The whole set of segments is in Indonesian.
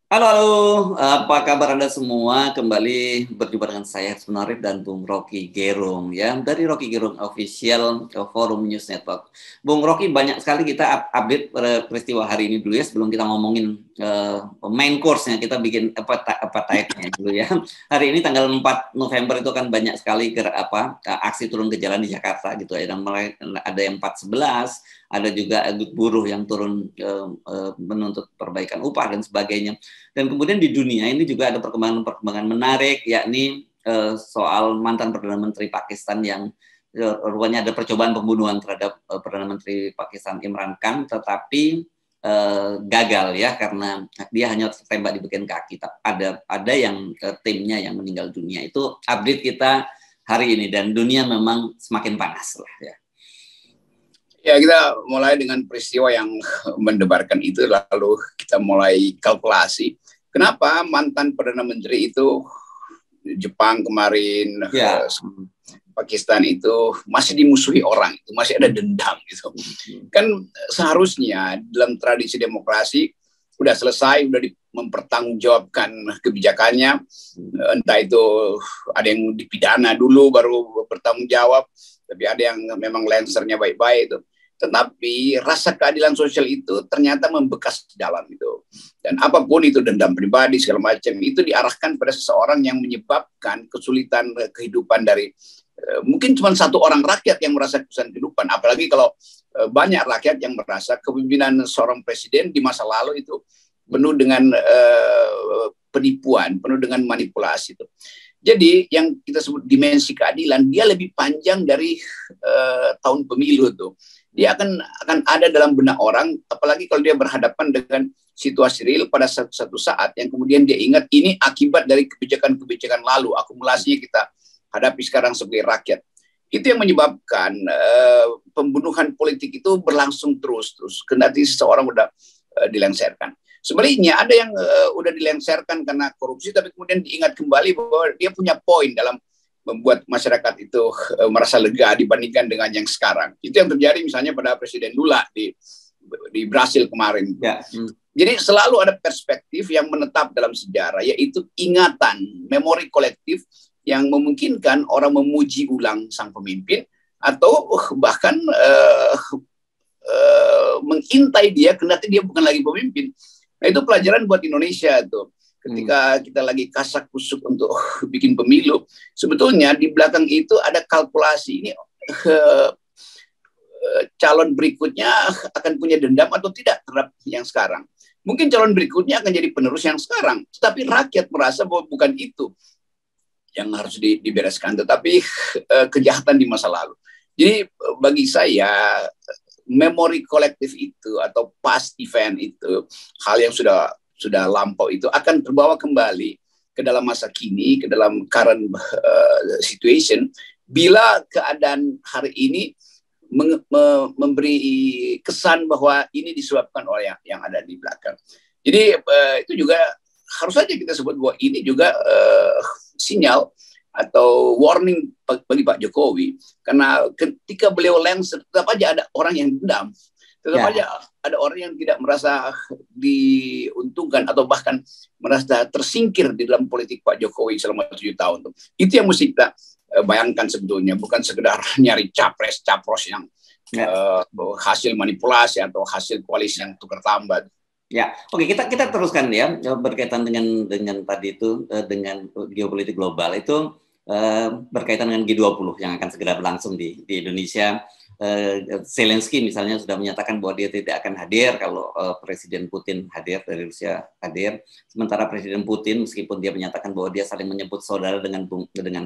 Halo, halo, apa kabar Anda semua? Kembali berjumpa dengan saya Sunarif dan Bung Rocky Gerung ya dari Rocky Gerung Official Forum News Network. Bung Rocky, banyak sekali kita update peristiwa hari ini dulu ya sebelum kita ngomongin main course-nya, kita bikin appetite-nya dulu ya. Hari ini tanggal 4 November itu kan banyak sekali aksi turun ke jalan di Jakarta gitu ya. Dan ada yang 4.11, ada juga buruh yang turun menuntut perbaikan upah dan sebagainya. Dan kemudian di dunia ini juga ada perkembangan-perkembangan menarik, yakni soal mantan Perdana Menteri Pakistan yang rupanya ada percobaan pembunuhan terhadap Perdana Menteri Pakistan Imran Khan, tetapi gagal ya karena dia hanya tertembak di bagian kaki. Ada yang timnya yang meninggal dunia. Itu update kita hari ini dan dunia memang semakin panas lah ya. Ya, kita mulai dengan peristiwa yang mendebarkan itu, lalu kita mulai kalkulasi. Kenapa mantan Perdana Menteri itu, Jepang kemarin, Ya. Pakistan itu masih dimusuhi orang, itu masih ada dendam gitu. Kan seharusnya dalam tradisi demokrasi udah selesai, udah mempertanggungjawabkan kebijakannya, entah itu ada yang dipidana dulu baru bertanggung jawab, tapi ada yang memang lensernya baik-baik itu. Tetapi rasa keadilan sosial itu ternyata membekas di dalam itu. Dan apapun itu, dendam pribadi segala macam itu diarahkan pada seseorang yang menyebabkan kesulitan kehidupan dari mungkin cuma satu orang rakyat yang merasa kesulitan kehidupan. Apalagi kalau banyak rakyat yang merasa kepemimpinan seorang presiden di masa lalu itu penuh dengan penipuan, penuh dengan manipulasi itu. Jadi yang kita sebut dimensi keadilan, dia lebih panjang dari tahun pemilu tuh. Dia akan ada dalam benak orang, apalagi kalau dia berhadapan dengan situasi real pada satu saat yang kemudian dia ingat ini akibat dari kebijakan-kebijakan lalu, akumulasinya kita hadapi sekarang sebagai rakyat. Itu yang menyebabkan pembunuhan politik itu berlangsung terus. Kendati seseorang udah dilengsarkan. Sebaliknya ada yang udah dilengsarkan karena korupsi, tapi kemudian diingat kembali bahwa dia punya poin dalam membuat masyarakat itu merasa lega dibandingkan dengan yang sekarang. Itu yang terjadi misalnya pada Presiden Lula di Brasil kemarin. Ya. Jadi selalu ada perspektif yang menetap dalam sejarah, yaitu ingatan, memori kolektif yang memungkinkan orang memuji ulang sang pemimpin atau bahkan mengintai dia kendati dia bukan lagi pemimpin. Nah, itu pelajaran buat Indonesia tuh. Ketika kita lagi kasak kusuk untuk bikin pemilu, sebetulnya di belakang itu ada kalkulasi. Ini calon berikutnya akan punya dendam atau tidak terhadap yang sekarang. Mungkin calon berikutnya akan jadi penerus yang sekarang. Tetapi rakyat merasa bahwa bukan itu yang harus dibereskan, tetapi kejahatan di masa lalu. Jadi bagi saya, memori kolektif itu atau past event itu, hal yang sudah lampau itu akan terbawa kembali ke dalam masa kini, ke dalam current situation, bila keadaan hari ini memberi kesan bahwa ini disebabkan oleh yang ada di belakang. Jadi itu juga harus saja kita sebut bahwa ini juga sinyal atau warning bagi Pak Jokowi, karena ketika beliau lengser tetap aja ada orang yang dendam, tetap aja ada orang yang tidak merasa diuntungkan atau bahkan merasa tersingkir di dalam politik Pak Jokowi selama 7 tahun. Itu yang mesti kita bayangkan sebetulnya, bukan sekedar nyari capres yang hasil manipulasi atau hasil koalisi yang tukar tambah. Ya, oke, kita teruskan ya berkaitan dengan tadi itu dengan geopolitik global itu berkaitan dengan G20 yang akan segera berlangsung di Indonesia. Zelensky misalnya sudah menyatakan bahwa dia tidak akan hadir kalau Presiden Putin hadir, dari Rusia hadir. Sementara Presiden Putin meskipun dia menyatakan bahwa dia saling menyebut saudara dengan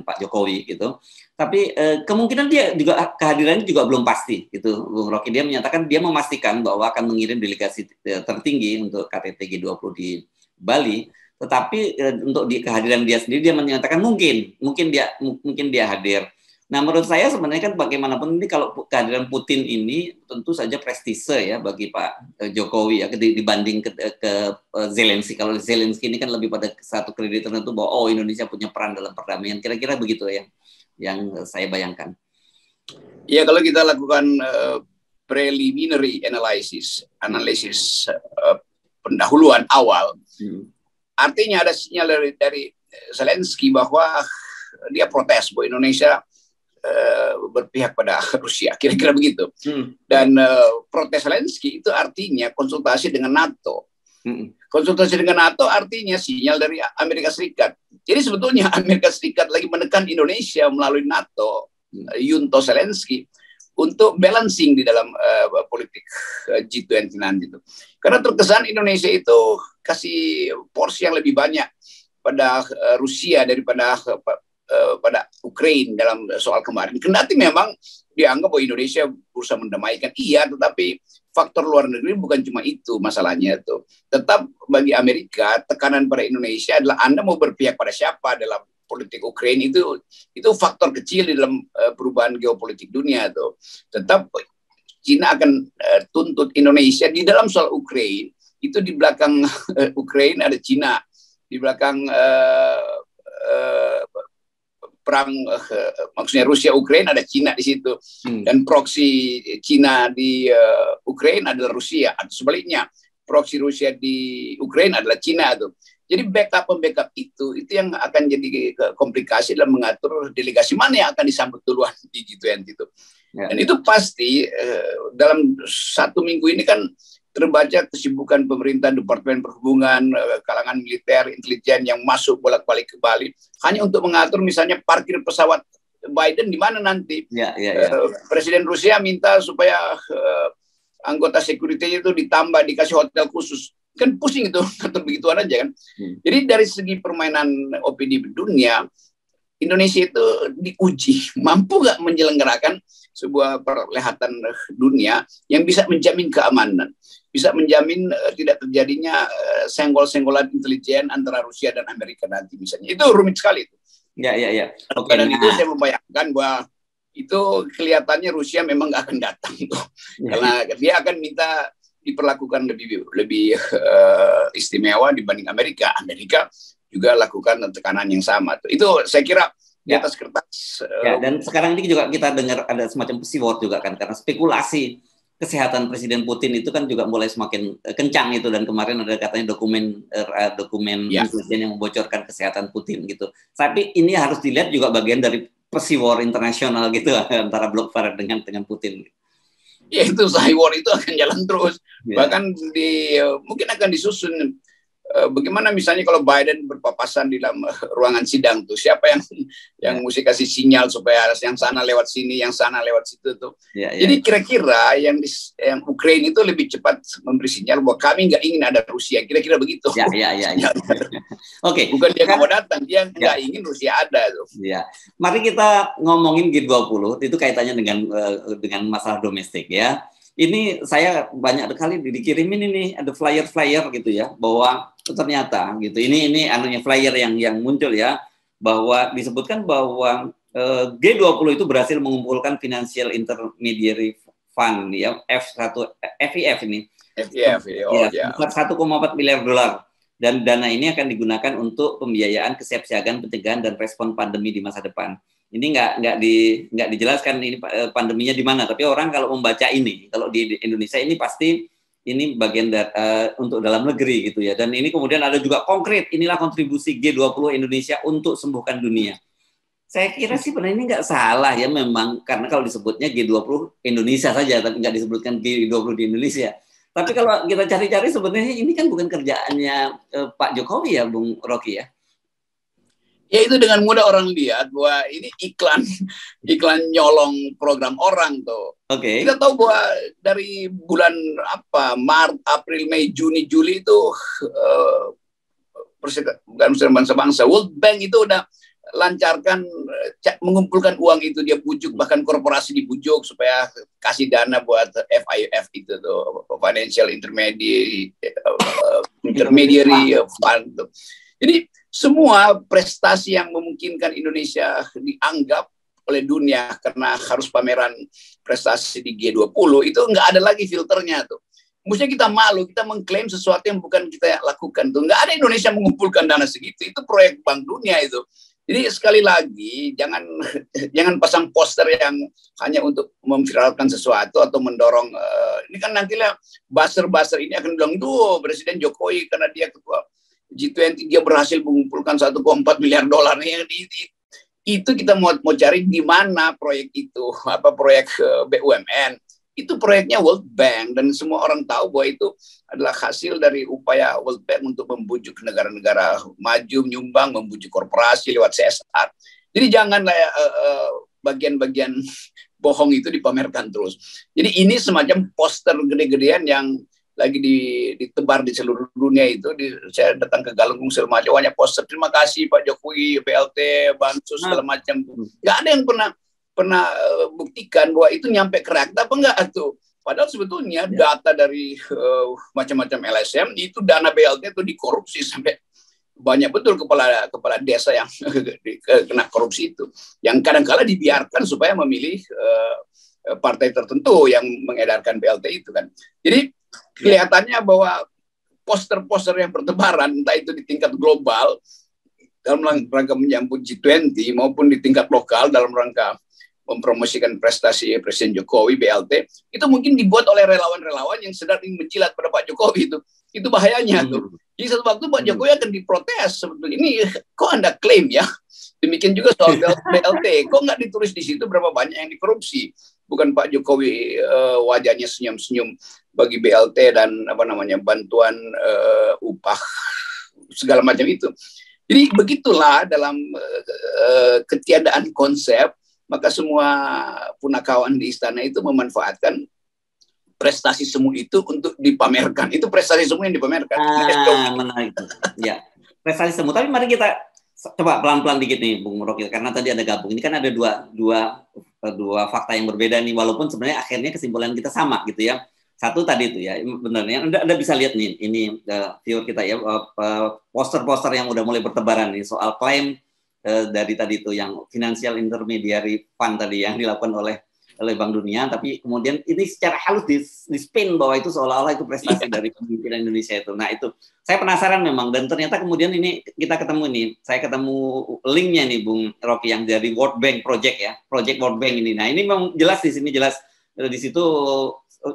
Pak Jokowi gitu, tapi kemungkinan dia juga kehadirannya juga belum pasti gitu. Bung Rocky, dia menyatakan dia memastikan bahwa akan mengirim delegasi tertinggi untuk KTT G20 di Bali. Tetapi untuk kehadiran dia sendiri dia menyatakan mungkin dia hadir. Nah, menurut saya sebenarnya kan bagaimanapun ini kalau kehadiran Putin ini tentu saja prestise ya bagi Pak Jokowi ya dibanding ke Zelensky. Kalau Zelensky ini kan lebih pada satu kredit tertentu bahwa Indonesia punya peran dalam perdamaian. Kira-kira begitu ya yang saya bayangkan. Ya, kalau kita lakukan preliminary analisis pendahuluan awal, artinya ada sinyal dari Zelensky bahwa dia protes bahwa Indonesia berpihak pada Rusia, kira-kira begitu. Dan protes Zelensky itu artinya konsultasi dengan NATO. Konsultasi dengan NATO artinya sinyal dari Amerika Serikat. Jadi sebetulnya Amerika Serikat lagi menekan Indonesia melalui NATO, Junto Zelensky, untuk balancing di dalam politik G20 nanti itu. Karena terkesan Indonesia itu kasih porsi yang lebih banyak pada Rusia daripada pada Ukraina dalam soal kemarin. Kendati memang dianggap bahwa Indonesia berusaha mendamaikan, iya, tetapi faktor luar negeri bukan cuma itu masalahnya itu. Tetap bagi Amerika tekanan pada Indonesia adalah Anda mau berpihak pada siapa dalam politik Ukraina, itu faktor kecil di dalam perubahan geopolitik dunia itu. Tetap Cina akan tuntut Indonesia di dalam soal Ukraina. Itu di belakang Ukraina ada Cina, di belakang perang maksudnya Rusia Ukraina ada Cina di situ, dan proksi Cina di Ukraina adalah Rusia, atau sebaliknya proksi Rusia di Ukraina adalah Cina tuh. Jadi backup itu yang akan jadi komplikasi dalam mengatur delegasi mana yang akan disambut duluan di G20 itu. Ya. Dan itu pasti dalam 1 minggu ini kan terbaca kesibukan pemerintah, Departemen Perhubungan, kalangan militer, intelijen yang masuk bolak-balik ke Bali hanya untuk mengatur misalnya parkir pesawat Biden di mana nanti. Presiden Rusia minta supaya anggota security itu ditambah, dikasih hotel khusus. Kan pusing itu, ngatur begituan aja kan. Jadi dari segi permainan opini dunia, Indonesia itu diuji, mampu nggak menyelenggarakan sebuah perhelatan dunia yang bisa menjamin keamanan, bisa menjamin tidak terjadinya senggol-senggolan intelijen antara Rusia dan Amerika nanti misalnya. Itu rumit sekali itu. Ya. Oke, dan itu saya membayangkan bahwa itu kelihatannya Rusia memang nggak akan datang tuh, karena dia akan minta diperlakukan lebih istimewa dibanding Amerika. Amerika juga lakukan tekanan yang sama. Itu saya kira di atas kertas. Dan sekarang ini juga kita dengar ada semacam psiword juga kan, karena spekulasi kesehatan Presiden Putin itu kan juga mulai semakin kencang itu, dan kemarin ada katanya dokumen intelijen yang membocorkan kesehatan Putin gitu. Tapi ini harus dilihat juga bagian dari psiword internasional gitu antara blok barat dengan Putin. Ya itu cyber itu akan jalan terus, bahkan mungkin akan disusun bagaimana misalnya kalau Biden berpapasan di dalam ruangan sidang tuh, siapa yang mesti kasih sinyal supaya yang sana lewat sini, yang sana lewat situ tuh. Jadi kira-kira yang Ukraina itu lebih cepat memberi sinyal bahwa kami nggak ingin ada Rusia, kira-kira begitu. Oke. Bukan dia nggak mau datang, dia nggak ingin Rusia ada tuh. Mari kita ngomongin G20, itu kaitannya dengan masalah domestik ya. Ini saya banyak kali dikirimin ini ada flyer gitu ya, bahwa ternyata gitu ini anunya flyer yang muncul ya, bahwa disebutkan bahwa G20 itu berhasil mengumpulkan Financial Intermediary Fund ya, FIF ini. FIF, 1,4 miliar dolar, dan dana ini akan digunakan untuk pembiayaan kesiapsiagaan pencegahan dan respon pandemi di masa depan. Ini nggak dijelaskan ini pandeminya di mana, tapi orang kalau membaca ini, kalau di Indonesia ini pasti ini bagian untuk dalam negeri gitu ya. Dan ini kemudian ada juga konkret, inilah kontribusi G20 Indonesia untuk sembuhkan dunia. Saya kira sih benar ini nggak salah ya memang, karena kalau disebutnya G20 Indonesia saja, tapi nggak disebutkan G20 di Indonesia. Tapi kalau kita cari-cari sebenarnya ini kan bukan kerjaannya Pak Jokowi ya, Bung Rocky ya. Ya itu dengan mudah orang lihat bahwa ini iklan nyolong program orang tuh. Kita tahu bahwa dari bulan Maret, April, Mei, Juni, Juli itu bukan bangsa-bangsa, World Bank itu udah lancarkan mengumpulkan uang itu, dia bujuk, bahkan korporasi dibujuk supaya kasih dana buat FIF itu tuh, Financial Intermediary Fund tuh. Jadi semua prestasi yang memungkinkan Indonesia dianggap oleh dunia karena harus pameran prestasi di G20 itu nggak ada lagi filternya tuh. Mestinya kita malu, kita mengklaim sesuatu yang bukan kita lakukan tuh. Nggak ada Indonesia mengumpulkan dana segitu, itu proyek Bank Dunia itu. Jadi sekali lagi jangan pasang poster yang hanya untuk memviralkan sesuatu atau mendorong. Ini kan nantilah buzzer ini akan bilang tuh Presiden Jokowi karena dia ketua G20 dia berhasil mengumpulkan 1,4 miliar dolar. Itu kita mau cari di mana proyek itu, apa proyek BUMN. Itu proyeknya World Bank, dan semua orang tahu bahwa itu adalah hasil dari upaya World Bank untuk membujuk negara-negara maju menyumbang, membujuk korporasi lewat CSR. Jadi janganlah bagian-bagian bohong itu dipamerkan terus. Jadi ini semacam poster gede-gedean yang lagi ditebar di seluruh dunia itu. Saya datang ke Galunggung segala macam, banyak poster terima kasih Pak Jokowi, BLT, bansos segala macam. Nggak ada yang pernah buktikan bahwa itu nyampe ke rakyat apa enggak tuh. Padahal sebetulnya data dari macam-macam LSM itu dana BLT itu dikorupsi sampai banyak betul kepala desa yang kena korupsi itu, yang kadang-kala dibiarkan supaya memilih partai tertentu yang mengedarkan BLT itu kan. Jadi kelihatannya bahwa poster-poster yang bertebaran entah itu di tingkat global dalam rangka menyambut G20 maupun di tingkat lokal dalam rangka mempromosikan prestasi Presiden Jokowi BLT, itu mungkin dibuat oleh relawan-relawan yang sedang menjilat pada Pak Jokowi itu bahayanya tuh. Jadi satu waktu Pak Jokowi akan diprotes sebetulnya, ini kok Anda klaim ya, demikian juga soal BLT, kok nggak ditulis di situ berapa banyak yang dikorupsi. Bukan Pak Jokowi wajahnya senyum-senyum bagi BLT dan bantuan upah segala macam itu. Jadi begitulah dalam ketiadaan konsep, maka semua punakawan di istana itu memanfaatkan prestasi semu itu untuk dipamerkan. Itu prestasi semu yang dipamerkan. Menarik. Ya, prestasi semu. Tapi mari kita coba pelan-pelan dikit nih, Bung Rocky, karena tadi ada gabung. Ini kan ada dua fakta yang berbeda nih, walaupun sebenarnya akhirnya kesimpulan kita sama gitu ya. Satu tadi itu ya, benarnya Anda bisa lihat nih, ini viewer kita ya, poster-poster yang udah mulai bertebaran nih soal klaim dari tadi itu yang financial intermediary fund tadi yang dilakukan oleh Bank Dunia, tapi kemudian ini secara halus di spin bahwa itu seolah-olah itu prestasi dari pemimpinan Indonesia itu. Nah itu saya penasaran memang, dan ternyata kemudian ini kita ketemu nih, saya ketemu linknya nih Bung Rocky yang dari World Bank Project ya, Project World Bank ini. Nah ini memang jelas di sini, jelas di situ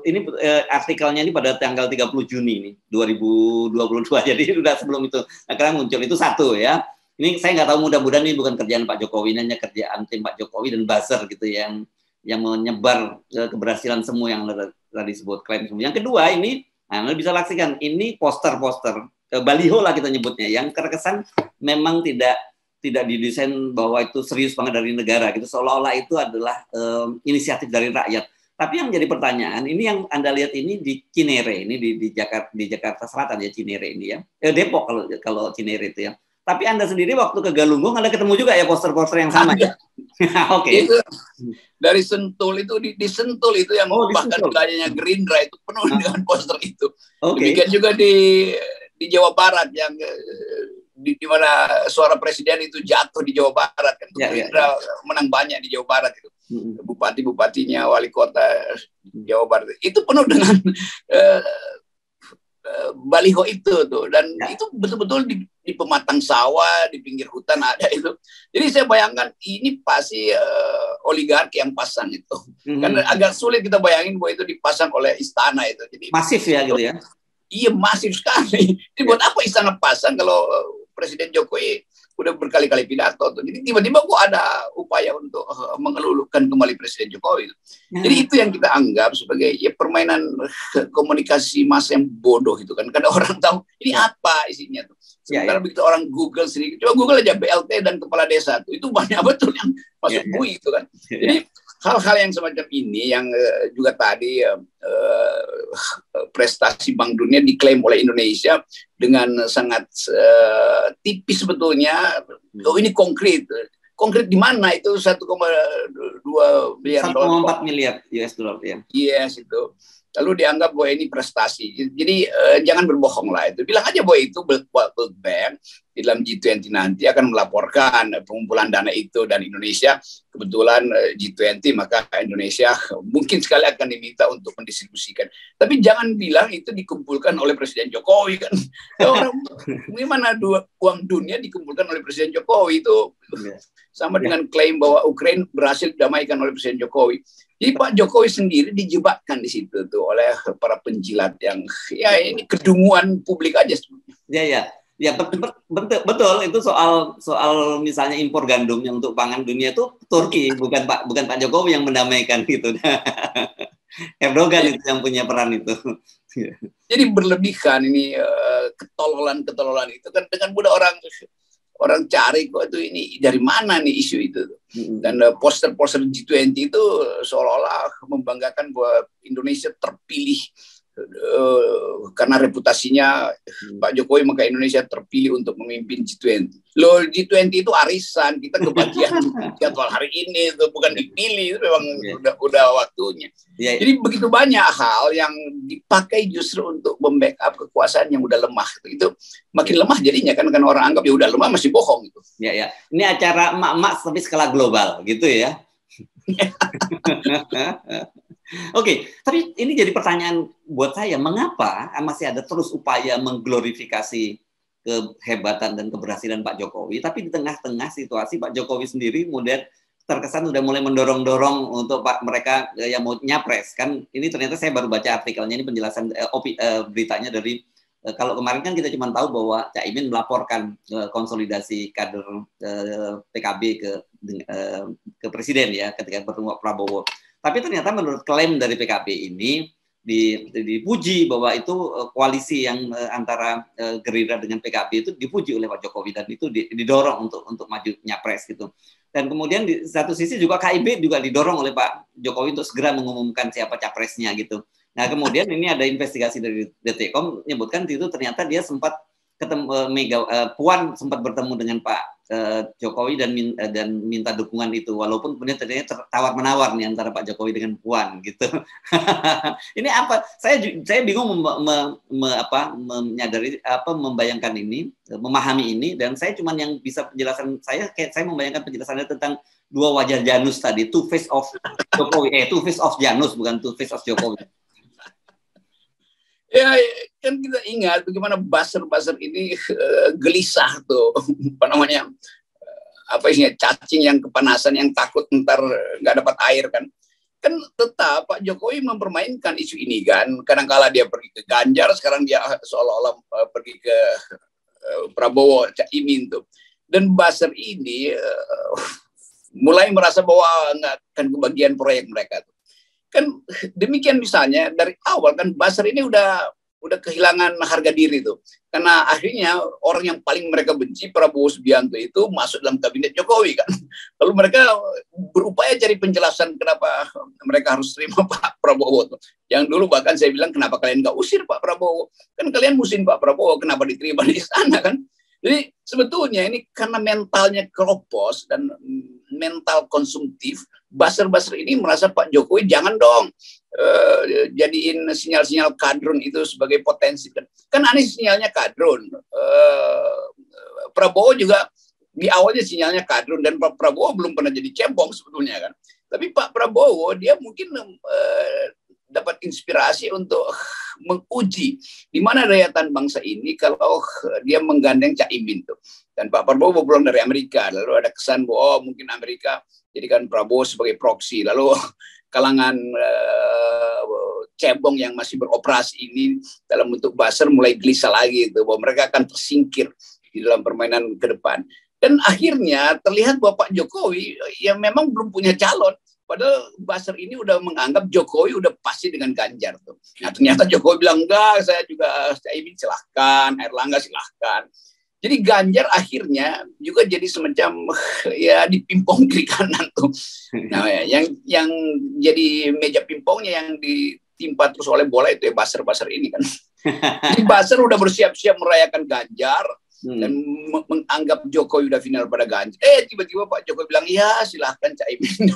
ini artikelnya ini pada tanggal 30 Juni nih 2022, jadi sudah sebelum itu akhirnya muncul itu satu ya. Ini saya nggak tahu, mudah-mudahan ini bukan kerjaan Pak Jokowi, ini hanya kerjaan tim Pak Jokowi dan buzzer gitu yang menyebar keberhasilan semua yang tadi disebut klaim semua. Yang kedua ini, Anda bisa saksikan ini poster-poster baliho lah kita nyebutnya, yang terkesan memang tidak didesain bahwa itu serius banget dari negara gitu, seolah-olah itu adalah inisiatif dari rakyat. Tapi yang menjadi pertanyaan ini yang Anda lihat ini di Cinere, ini di Jakarta Selatan ya, Cinere ini ya, Depok kalau Cinere itu ya. Tapi Anda sendiri waktu ke Galunggung Anda ketemu juga ya poster-poster yang sama ya. Oke. Dari Sentul itu di Sentul itu yang bahkan wilayahnya Gerindra itu penuh dengan poster itu. Demikian juga di Jawa Barat yang di mana suara presiden itu jatuh di Jawa Barat kan. Gerindra menang banyak di Jawa Barat itu. Bupati-bupatinya, wali kota Jawa Barat itu penuh dengan baliho itu tuh, dan itu betul-betul di pematang sawah, di pinggir hutan ada itu. Jadi saya bayangkan ini pasti oligarki yang pasang itu. Karena agak sulit kita bayangin bahwa itu dipasang oleh istana itu. Jadi masif ya gitu ya. Iya, masif sekali. Jadi buat apa istana pasang kalau Presiden Jokowi udah berkali-kali pidato tuh. Jadi tiba-tiba kok ada upaya untuk mengelulukan kembali Presiden Jokowi. Jadi itu yang kita anggap sebagai ya permainan komunikasi massa yang bodoh itu kan. Karena orang tahu ini apa isinya tuh. Sementara begitu orang Google sedikit, coba Google aja BLT dan kepala desa tuh, itu banyak betul yang masuk bui itu kan. Jadi hal-hal yang semacam ini yang juga tadi prestasi Bank Dunia diklaim oleh Indonesia dengan sangat tipis sebetulnya. Oh ini konkret di mana itu 1,2 miliar dolar. 1,4 miliar US dollar ya. Yes itu. Lalu dianggap bahwa ini prestasi. Jadi jangan berbohong lah itu. Bilang aja bahwa itu World Bank di dalam G20 nanti akan melaporkan pengumpulan dana itu, dan Indonesia kebetulan G20 maka Indonesia mungkin sekali akan diminta untuk mendistribusikan. Tapi jangan bilang itu dikumpulkan oleh Presiden Jokowi kan. Orang gimana uang dunia dikumpulkan oleh Presiden Jokowi itu sama dengan klaim bahwa Ukraina berhasil didamaikan oleh Presiden Jokowi. Jadi Pak Jokowi sendiri dijebakkan di situ tuh oleh para penjilat yang ya ini kedunguan publik aja. Ya. Ya betul itu soal misalnya impor gandum yang untuk pangan dunia itu Turki, bukan Pak Jokowi yang mendamaikan gitu. Erdogan itu yang punya peran itu. Jadi berlebihan ini ketololan itu kan dengan mudah orang cari kok itu ini dari mana nih isu itu. Dan poster-poster G20 itu seolah-olah membanggakan bahwa Indonesia terpilih karena reputasinya Pak Jokowi, maka Indonesia terpilih untuk memimpin G20. Loh, G20 itu arisan, kita kebagian jadwal hari ini, itu bukan dipilih, itu memang udah waktunya. Jadi begitu banyak hal yang dipakai justru untuk membackup kekuasaan yang udah lemah. Itu makin lemah jadinya kan orang anggap ya udah lemah masih bohong itu. Ya. Ini acara emak-emak tapi skala global gitu ya. Oke, tapi ini jadi pertanyaan buat saya, mengapa masih ada terus upaya mengglorifikasi kehebatan dan keberhasilan Pak Jokowi, tapi di tengah-tengah situasi Pak Jokowi sendiri kemudian terkesan udah mulai mendorong-dorong untuk mereka yang mau nyapres kan? Ini ternyata saya baru baca artikelnya, ini penjelasan beritanya dari kalau kemarin kan kita cuma tahu bahwa Caimin melaporkan konsolidasi kader PKB ke presiden ya ketika bertemu Prabowo. Tapi ternyata menurut klaim dari PKB ini dipuji bahwa itu koalisi yang antara Gerindra dengan PKB itu dipuji oleh Pak Jokowi dan itu didorong untuk maju nyapres gitu. Dan kemudian di satu sisi juga KIB juga didorong oleh Pak Jokowi untuk segera mengumumkan siapa capresnya gitu. Nah kemudian ini ada investigasi dari Detikcom menyebutkan itu ternyata dia sempat ketemu Puan sempat bertemu dengan Pak Jokowi dan minta dukungan itu, walaupun kemudian ternyata tawar-menawar nih antara Pak Jokowi dengan Puan gitu. Ini apa? Saya bingung menyadari membayangkan ini, memahami ini, dan saya cuma yang bisa penjelasan saya membayangkan penjelasannya tentang dua wajah Janus tadi, two face of Jokowi, two face of Janus bukan two face of Jokowi. Ya kan kita ingat bagaimana buzzer ini gelisah tuh, cacing yang kepanasan yang takut ntar nggak dapat air kan tetap Pak Jokowi mempermainkan isu ini kan. Kadang-kala dia pergi ke Ganjar, sekarang dia seolah-olah pergi ke Prabowo, Caimin tuh. Dan buzzer ini mulai merasa bahwa nggak akan kebagian proyek mereka tuh. Kan demikian misalnya dari awal kan buzzer ini udah kehilangan harga diri tuh, karena akhirnya orang yang paling mereka benci Prabowo Subianto itu masuk dalam kabinet Jokowi kan, lalu mereka berupaya cari penjelasan kenapa mereka harus terima Pak Prabowo tuh. Yang dulu bahkan saya bilang kenapa kalian nggak usir Pak Prabowo, kan kalian musim Pak Prabowo, kenapa diterima di istana kan. Jadi sebetulnya ini karena mentalnya keropos dan mental konsumtif, buzzer ini merasa Pak Jokowi jangan dong jadiin sinyal-sinyal kadrun itu sebagai potensi kan aneh sinyalnya kadrun. Prabowo juga di awalnya sinyalnya kadrun dan Pak Prabowo belum pernah jadi cebong sebetulnya kan, tapi Pak Prabowo dia mungkin dapat inspirasi untuk menguji di mana daya tahan bangsa ini kalau dia menggandeng Caimin tuh. Dan Pak Prabowo pulang dari Amerika, lalu ada kesan bahwa mungkin Amerika jadikan Prabowo sebagai proksi, lalu kalangan cebong yang masih beroperasi ini dalam bentuk buzzer mulai gelisah lagi itu, bahwa mereka akan tersingkir di dalam permainan ke depan. Dan akhirnya terlihat bahwa Pak Jokowi yang memang belum punya calon, padahal buzzer ini udah menganggap Jokowi udah pasti dengan Ganjar tuh. Nah ternyata Jokowi bilang enggak, saya juga Caimin silahkan, Erlangga silahkan. Jadi Ganjar akhirnya juga jadi semacam ya dipimpong kiri kanan tuh. Nah yang jadi meja pimpongnya yang ditimpa terus oleh bola itu ya buzzer ini kan. Jadi buzzer udah bersiap-siap merayakan Ganjar dan menganggap Jokowi udah final pada Ganjar. Tiba-tiba Pak Jokowi bilang ya silahkan Caimin.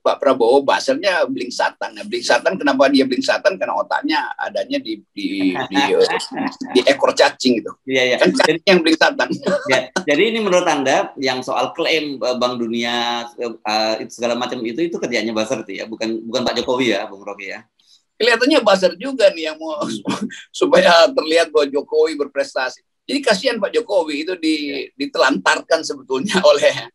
Pak Prabowo bahasanya blingsatan. Nah, blingsatan kenapa dia blingsatan? Karena otaknya adanya di ekor cacing itu. Iya. Kan cacing yang blingsatan. Ya, jadi ini menurut Anda yang soal klaim Bank Dunia segala macam itu kerjanya buzzer ya, bukan Pak Jokowi ya, Bung Rocky ya. Kelihatannya buzzer juga nih yang mau supaya terlihat bahwa Jokowi berprestasi. Jadi kasihan Pak Jokowi itu ditelantarkan sebetulnya oleh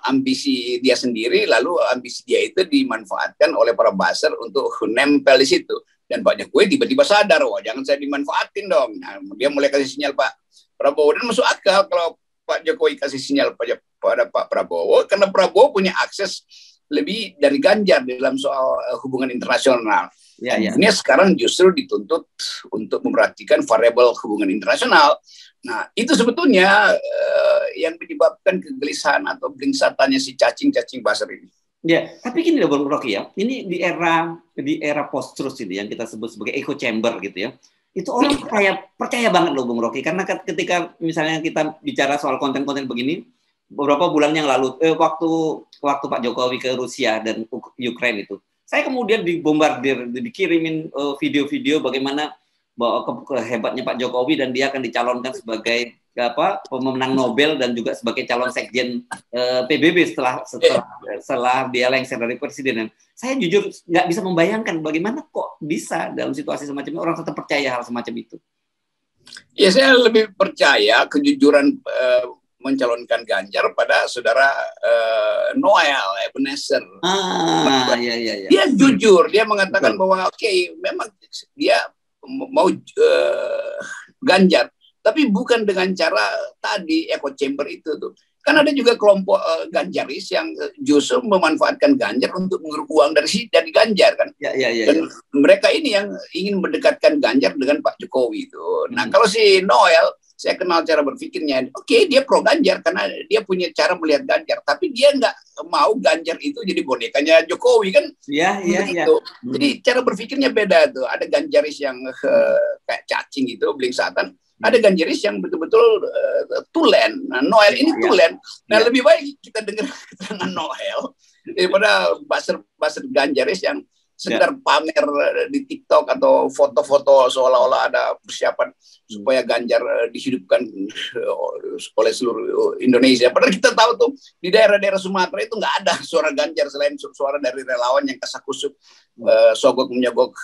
ambisi dia sendiri, lalu ambisi dia itu dimanfaatkan oleh para buzzer untuk nempel di situ. Dan Pak Jokowi tiba-tiba sadar, wah jangan saya dimanfaatin dong. Nah, dia mulai kasih sinyal Pak Prabowo, dan masuk akal kalau Pak Jokowi kasih sinyal pada Pak Prabowo, karena Prabowo punya akses lebih dari Ganjar dalam soal hubungan internasional. Ya, ya. Ini sekarang justru dituntut untuk memperhatikan variabel hubungan internasional. Nah, itu sebetulnya yang menyebabkan kegelisahan atau belingsatannya si cacing-cacing basar ini. Ya, tapi gini loh Bung Rocky ya, ini di era post-truth ini yang kita sebut sebagai echo chamber gitu ya, itu orang percaya banget loh Bung Rocky, karena ketika misalnya kita bicara soal konten-konten begini, beberapa bulan yang lalu, waktu Pak Jokowi ke Rusia dan Ukraina itu, saya kemudian dibombardir, dikirimin video-video bagaimana bahwa hebatnya Pak Jokowi dan dia akan dicalonkan sebagai pemenang Nobel dan juga sebagai calon sekjen PBB setelah dia lengser dari presiden. Saya jujur nggak bisa membayangkan bagaimana kok bisa dalam situasi semacam ini orang tetap percaya hal semacam itu. Ya, saya lebih percaya kejujuran mencalonkan Ganjar pada saudara Noel Ebenezer. Ya. Dia jujur, dia mengatakan bahwa memang dia mau Ganjar, tapi bukan dengan cara tadi echo chamber itu tuh. Kan ada juga kelompok Ganjaris yang justru memanfaatkan Ganjar untuk mengeruk uang dari Ganjar kan. Dan mereka ini yang ingin mendekatkan Ganjar dengan Pak Jokowi itu. Nah, kalau si Noel, saya kenal cara berpikirnya. Dia pro Ganjar karena dia punya cara melihat Ganjar, tapi dia nggak mau Ganjar itu jadi bonekanya Jokowi kan. Iya. Jadi cara berpikirnya beda tuh. Ada Ganjaris yang kayak cacing gitu, belingsatan. Ada Ganjaris yang betul-betul tulen. Nah, Noel ini tulen. Nah, lebih baik kita dengar keterangan Noel daripada baser Ganjaris yang sekedar pamer di TikTok atau foto-foto seolah-olah ada persiapan supaya Ganjar dihidupkan oleh seluruh Indonesia. Padahal kita tahu tuh di daerah-daerah Sumatera itu nggak ada suara Ganjar selain suara dari relawan yang kasakusuk sogok menyogok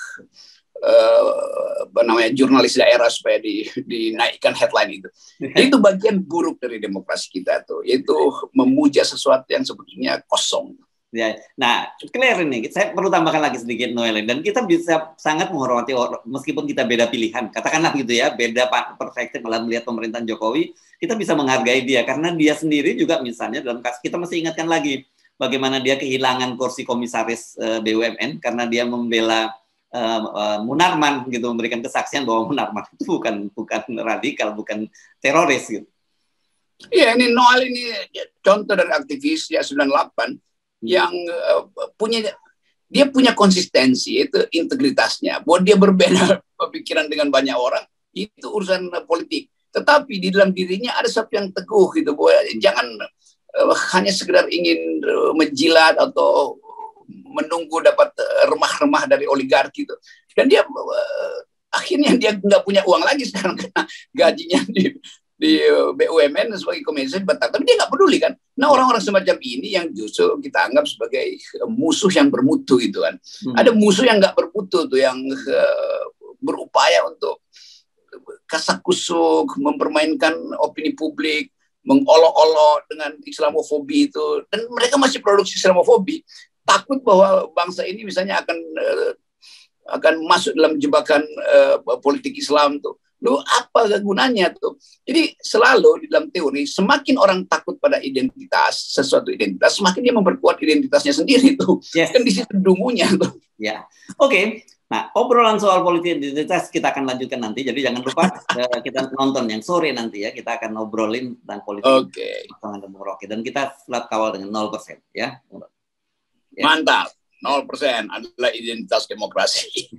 jurnalis daerah supaya dinaikkan headline itu. Itu bagian buruk dari demokrasi kita tuh, yaitu memuja sesuatu yang sebetulnya kosong. Ya, nah clear ini. Saya perlu tambahkan lagi sedikit Noel, dan kita bisa sangat menghormati meskipun kita beda pilihan, katakanlah gitu ya, beda perspektif dalam melihat pemerintahan Jokowi, kita bisa menghargai dia karena dia sendiri juga misalnya dalam kasus kita masih ingatkan lagi bagaimana dia kehilangan kursi komisaris BUMN karena dia membela Munarman gitu, memberikan kesaksian bahwa Munarman itu bukan radikal, bukan teroris gitu. Iya, ini Noel ini contoh dari aktivis ya 98 yang punya konsistensi, itu integritasnya. Bahwa dia berbeda pemikiran dengan banyak orang, itu urusan politik. Tetapi di dalam dirinya ada sesuatu yang teguh gitu, bahwa jangan hanya sekedar ingin menjilat atau menunggu dapat remah-remah dari oligarki itu. Dan dia akhirnya dia nggak punya uang lagi sekarang karena gajinya di BUMN sebagai komisaris batal, tapi dia nggak peduli kan. Nah, orang-orang semacam ini yang justru kita anggap sebagai musuh yang bermutu gitu kan. Ada musuh yang nggak bermutu tuh, yang berupaya untuk kasakusuk, mempermainkan opini publik, mengolok-olok dengan Islamofobi itu, dan mereka masih produksi Islamofobi, takut bahwa bangsa ini misalnya akan masuk dalam jebakan politik Islam tuh. Lu apa gunanya tuh? Jadi selalu di dalam teori, semakin orang takut pada identitas, sesuatu identitas, semakin dia memperkuat identitasnya sendiri tuh. Yes. Kan di situ dungunya tuh. Ya, oke. Nah, obrolan soal politik identitas kita akan lanjutkan nanti. Jadi jangan lupa kita nonton yang sore nanti ya. Kita akan ngobrolin tentang politik pasangan Bung Rocky, dan kita flat kawal dengan 0% ya. Mantap, 0% adalah identitas demokrasi.